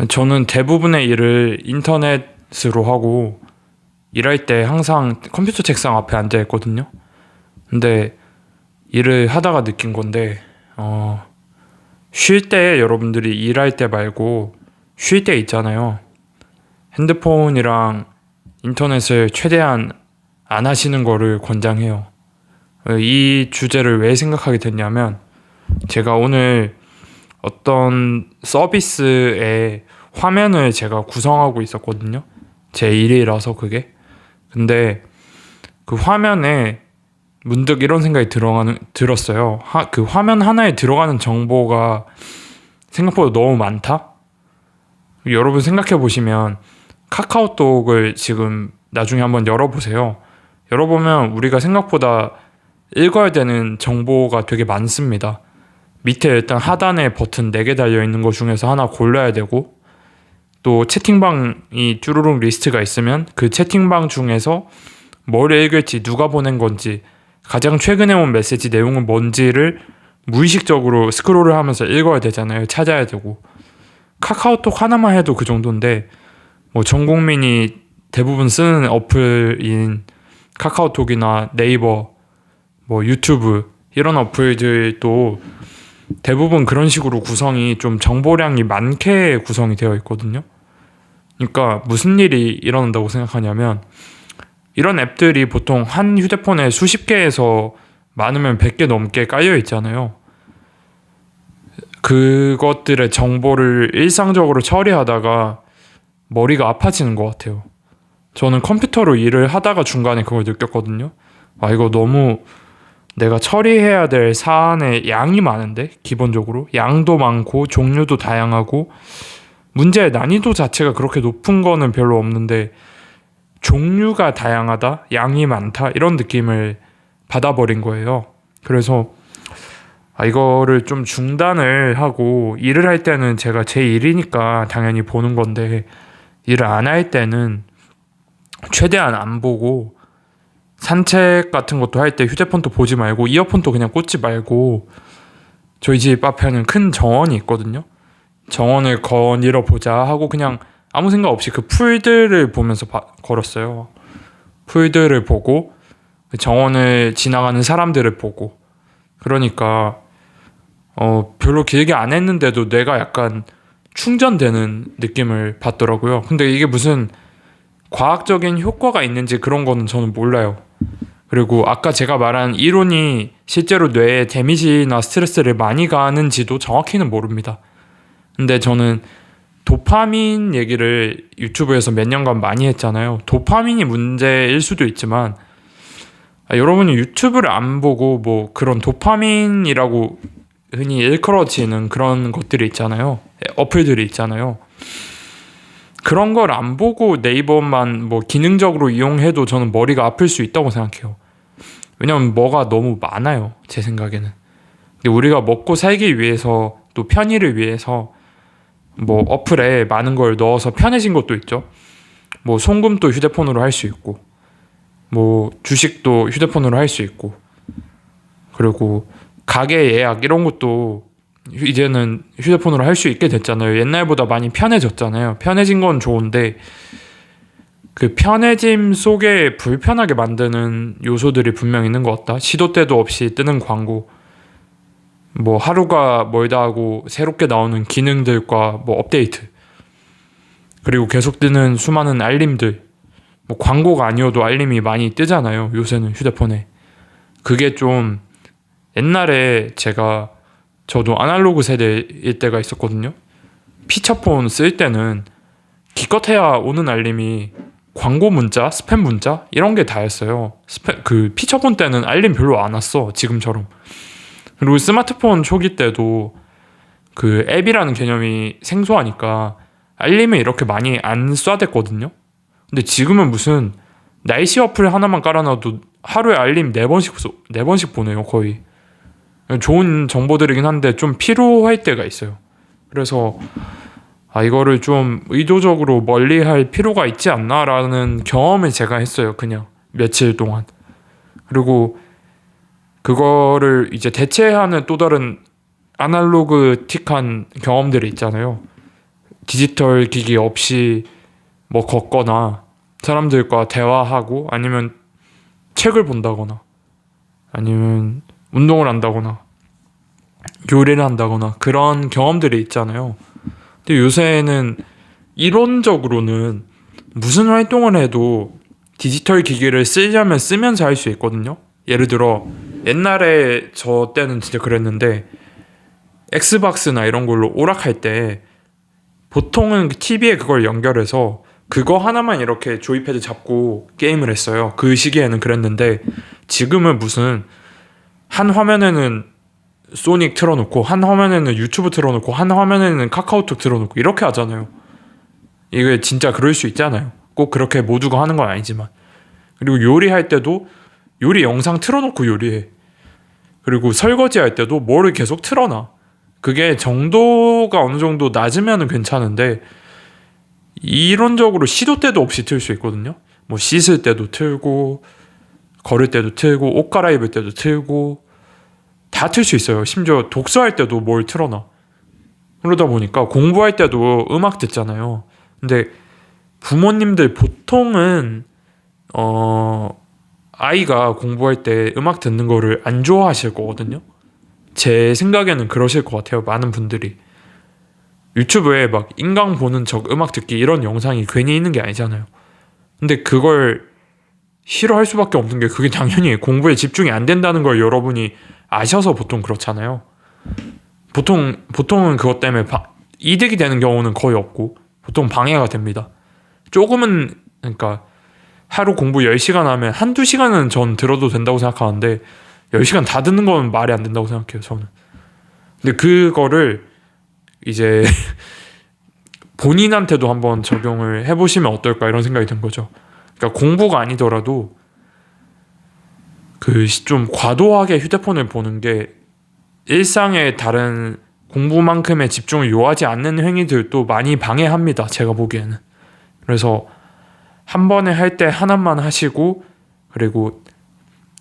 저는 대부분의 일을 인터넷으로 하고 일할 때 항상 컴퓨터 책상 앞에 앉아 있거든요. 근데 일을 하다가 느낀 건데 쉴 때 여러분들이 일할 때 말고 쉴 때 있잖아요. 핸드폰이랑 인터넷을 최대한 안 하시는 거를 권장해요. 이 주제를 왜 생각하게 됐냐면 제가 오늘 어떤 서비스의 화면을 제가 구성하고 있었거든요. 제 일이라서 그게. 근데 그 화면에 문득 이런 생각이 들었어요. 그 화면 하나에 들어가는 정보가 생각보다 너무 많다? 여러분 생각해 보시면 카카오톡을 지금 나중에 한번 열어보세요. 열어보면 우리가 생각보다 읽어야 되는 정보가 되게 많습니다. 밑에 일단 하단에 버튼 4개 달려있는 것 중에서 하나 골라야 되고, 또 채팅방이 쭈루룩 리스트가 있으면 그 채팅방 중에서 뭘 읽을지, 누가 보낸 건지, 가장 최근에 온 메시지 내용은 뭔지를 무의식적으로 스크롤을 하면서 읽어야 되잖아요. 찾아야 되고. 카카오톡 하나만 해도 그 정도인데, 전 국민이 대부분 쓰는 어플인 카카오톡이나 네이버, 유튜브 이런 어플들도 대부분 그런 식으로 구성이 좀 정보량이 많게 구성이 되어 있거든요. 그러니까 무슨 일이 일어난다고 생각하냐면 이런 앱들이 보통 한 휴대폰에 수십 개에서 많으면 100개 넘게 깔려 있잖아요. 그것들의 정보를 일상적으로 처리하다가 머리가 아파지는 것 같아요. 저는 컴퓨터로 일을 하다가 중간에 그걸 느꼈거든요. 이거 너무 내가 처리해야 될 사안의 양이 많은데, 기본적으로 양도 많고 종류도 다양하고 문제의 난이도 자체가 그렇게 높은 거는 별로 없는데 종류가 다양하다, 양이 많다 이런 느낌을 받아버린 거예요. 그래서 이거를 좀 중단을 하고, 일을 할 때는 제가 제 일이니까 당연히 보는 건데 일을 안 할 때는 최대한 안 보고, 산책 같은 것도 할 때 휴대폰도 보지 말고 이어폰도 그냥 꽂지 말고, 저희 집 앞에는 큰 정원이 있거든요. 정원을 거닐어 보자 하고 그냥 아무 생각 없이 그 풀들을 보면서 걸었어요. 풀들을 보고 정원을 지나가는 사람들을 보고. 그러니까 별로 길게 안 했는데도 뇌가 약간 충전되는 느낌을 받더라고요. 근데 이게 무슨 과학적인 효과가 있는지 그런 거는 저는 몰라요. 그리고 아까 제가 말한 이론이 실제로 뇌에 데미지나 스트레스를 많이 가는지도 정확히는 모릅니다. 근데 저는 도파민 얘기를 유튜브에서 몇 년간 많이 했잖아요. 도파민이 문제일 수도 있지만 여러분이 유튜브를 안 보고 그런 도파민이라고 흔히 일컬어지는 그런 것들이 있잖아요. 어플들이 있잖아요. 그런 걸 안 보고 네이버만 기능적으로 이용해도 저는 머리가 아플 수 있다고 생각해요. 왜냐면 뭐가 너무 많아요, 제 생각에는. 근데 우리가 먹고 살기 위해서, 또 편의를 위해서 어플에 많은 걸 넣어서 편해진 것도 있죠. 송금도 휴대폰으로 할 수 있고, 주식도 휴대폰으로 할 수 있고, 그리고 가게 예약 이런 것도 이제는 휴대폰으로 할 수 있게 됐잖아요. 옛날보다 많이 편해졌잖아요. 편해진 건 좋은데 그 편해짐 속에 불편하게 만드는 요소들이 분명 있는 것 같다. 시도 때도 없이 뜨는 광고, 하루가 멀다 하고 새롭게 나오는 기능들과 업데이트, 그리고 계속 뜨는 수많은 알림들, 광고가 아니어도 알림이 많이 뜨잖아요, 요새는 휴대폰에. 그게 좀, 옛날에 저도 아날로그 세대일 때가 있었거든요. 피처폰 쓸 때는 기껏해야 오는 알림이 광고 문자, 스팸 문자 이런 게 다였어요. 그 피처폰 때는 알림 별로 안 왔어, 지금처럼. 그리고 스마트폰 초기 때도 그 앱이라는 개념이 생소하니까 알림을 이렇게 많이 안 쏴댔거든요. 근데 지금은 무슨 날씨 어플 하나만 깔아놔도 하루에 알림 4번씩 보내요, 거의. 좋은 정보들이긴 한데 좀 피로할 때가 있어요. 그래서 이거를 좀 의도적으로 멀리할 필요가 있지 않나라는 경험을 제가 했어요. 그냥 며칠 동안. 그리고 그거를 이제 대체하는 또 다른 아날로그틱한 경험들이 있잖아요. 디지털 기기 없이 뭐 걷거나 사람들과 대화하고 아니면 책을 본다거나 아니면 운동을 한다거나 요리를 한다거나 그런 경험들이 있잖아요. 근데 요새는 이론적으로는 무슨 활동을 해도 디지털 기기를 쓰려면 쓰면서 할 수 있거든요. 예를 들어 옛날에 저 때는 진짜 그랬는데 엑스박스나 이런 걸로 오락할 때 보통은 TV에 그걸 연결해서 그거 하나만 이렇게 조이패드 잡고 게임을 했어요. 그 시기에는 그랬는데 지금은 무슨 한 화면에는 소닉 틀어놓고 한 화면에는 유튜브 틀어놓고 한 화면에는 카카오톡 틀어놓고 이렇게 하잖아요. 이게 진짜 그럴 수 있잖아요. 꼭 그렇게 모두가 하는 건 아니지만. 그리고 요리할 때도 요리 영상 틀어놓고 요리해. 그리고 설거지 할 때도 뭐를 계속 틀어놔. 그게 정도가 어느 정도 낮으면 괜찮은데 이론적으로 시도 때도 없이 틀 수 있거든요. 뭐 씻을 때도 틀고 걸을 때도 틀고 옷 갈아입을 때도 틀고 다 틀 수 있어요. 심지어 독서할 때도 뭘 틀어놔. 그러다 보니까 공부할 때도 음악 듣잖아요. 근데 부모님들 보통은 아이가 공부할 때 음악 듣는 거를 안 좋아하실 거거든요. 제 생각에는 그러실 것 같아요. 많은 분들이 유튜브에 막 인강 보는 척 음악 듣기 이런 영상이 괜히 있는 게 아니잖아요. 근데 그걸 싫어할 수밖에 없는 게 그게 당연히 공부에 집중이 안 된다는 걸 여러분이 아셔서 보통 그렇잖아요. 보통은 그것 때문에 이득이 되는 경우는 거의 없고 보통 방해가 됩니다. 조금은 그러니까 하루 공부 10시간 하면 한두 시간은 전 들어도 된다고 생각하는데 10시간 다 듣는 건 말이 안 된다고 생각해요. 저는. 근데 그거를 이제 본인한테도 한번 적용을 해보시면 어떨까 이런 생각이 든 거죠. 그러니까 공부가 아니더라도 그 좀 과도하게 휴대폰을 보는 게 일상의 다른 공부만큼의 집중을 요하지 않는 행위들도 많이 방해합니다. 제가 보기에는. 그래서 한 번에 할 때 하나만 하시고 그리고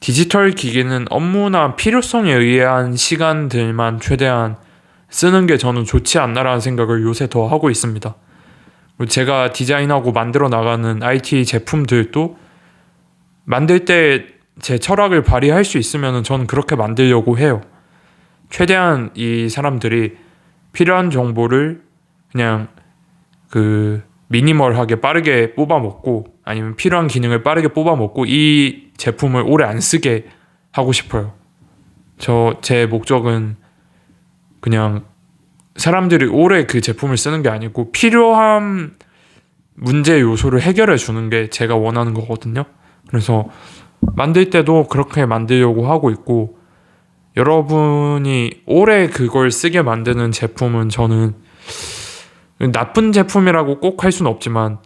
디지털 기기는 업무나 필요성에 의한 시간들만 최대한 쓰는 게 저는 좋지 않나라는 생각을 요새 더 하고 있습니다. 제가 디자인하고 만들어 나가는 IT 제품들도 만들 때 제 철학을 발휘할 수 있으면 저는 그렇게 만들려고 해요. 최대한 이 사람들이 필요한 정보를 그냥 그 미니멀하게 빠르게 뽑아먹고 아니면 필요한 기능을 빠르게 뽑아먹고 이 제품을 오래 안 쓰게 하고 싶어요. 제 목적은 그냥 사람들이 오래 그 제품을 쓰는 게 아니고 필요한 문제 요소를 해결해 주는 게 제가 원하는 거거든요. 그래서 만들 때도 그렇게 만들려고 하고 있고 여러분이 오래 그걸 쓰게 만드는 제품은 저는 나쁜 제품이라고 꼭 할 수는 없지만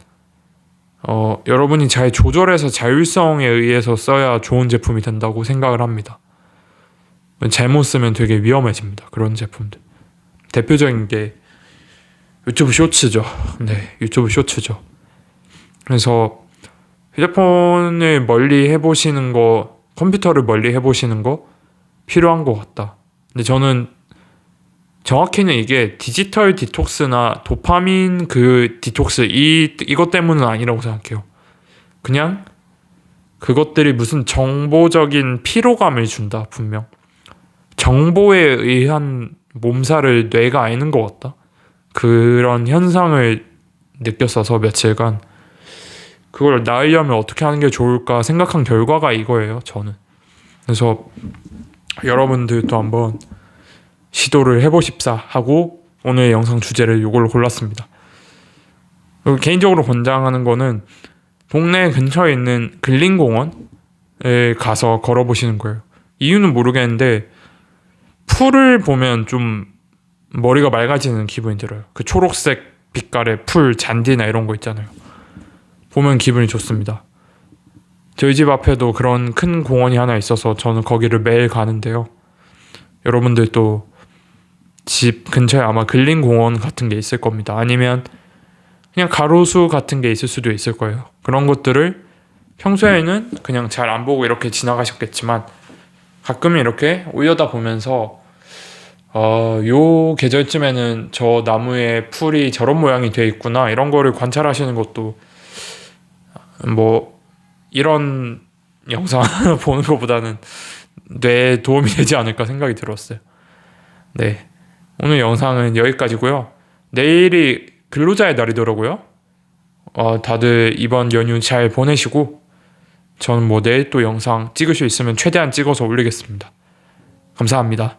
여러분이 잘 조절해서 자율성에 의해서 써야 좋은 제품이 된다고 생각을 합니다. 잘못 쓰면 되게 위험해집니다. 그런 제품들. 대표적인 게 유튜브 쇼츠죠. 네, 유튜브 쇼츠죠. 그래서 휴대폰을 멀리 해보시는 거, 컴퓨터를 멀리 해보시는 거 필요한 것 같다. 근데 저는 정확히는 이게 디지털 디톡스나 도파민 그 디톡스 이것 때문은 아니라고 생각해요. 그냥 그것들이 무슨 정보적인 피로감을 준다. 분명 정보에 의한 몸살을 뇌가 앓는 것 같다. 그런 현상을 느꼈어서 며칠간 그걸 나으려면 어떻게 하는 게 좋을까 생각한 결과가 이거예요. 저는. 그래서 여러분들도 한번 시도를 해보십사 하고 오늘 영상 주제를 이걸로 골랐습니다. 그리고 개인적으로 권장하는 거는 동네 근처에 있는 근린공원에 가서 걸어보시는 거예요. 이유는 모르겠는데 풀을 보면 좀 머리가 맑아지는 기분이 들어요. 그 초록색 빛깔의 풀 잔디나 이런 거 있잖아요. 보면 기분이 좋습니다. 저희 집 앞에도 그런 큰 공원이 하나 있어서 저는 거기를 매일 가는데요. 여러분들도 집 근처에 아마 근린공원 같은 게 있을 겁니다. 아니면 그냥 가로수 같은 게 있을 수도 있을 거예요. 그런 것들을 평소에는 그냥 잘 안 보고 이렇게 지나가셨겠지만 가끔 이렇게 올려다 보면서 요 계절쯤에는 저 나무에 풀이 저런 모양이 돼 있구나 이런 거를 관찰하시는 것도 뭐 이런 영상 보는 것보다는 뇌에 도움이 되지 않을까 생각이 들었어요. 네, 오늘 영상은 여기까지고요. 내일이 근로자의 날이더라고요. 다들 이번 연휴 잘 보내시고 저는 뭐 내일 또 영상 찍을 수 있으면 최대한 찍어서 올리겠습니다. 감사합니다.